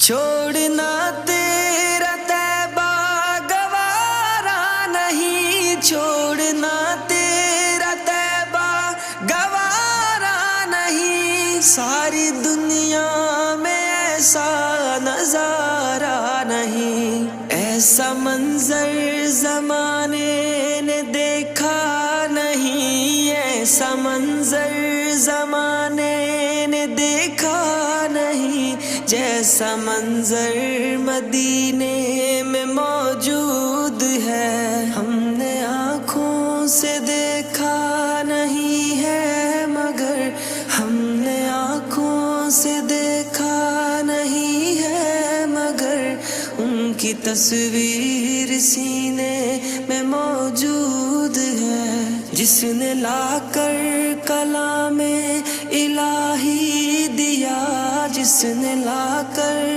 چھوڑنا تیرا طیبہ گوارا نہیں، چھوڑنا تیرا طیبہ گوارا نہیں، ساری دنیا میں ایسا نظارہ نہیں، ایسا منظر زمانے نے دیکھا نہیں، ایسا منظر زمانے نے دیکھا نہیں، جیسا منظر مدینے میں موجود ہے، ہم نے آنکھوں سے دیکھا نہیں ہے مگر، ہم نے آنکھوں سے دیکھا نہیں ہے مگر، ان کی تصویر سینے میں موجود ہے، جس نے لا کر کلام الہی دیا، جس نے لا کر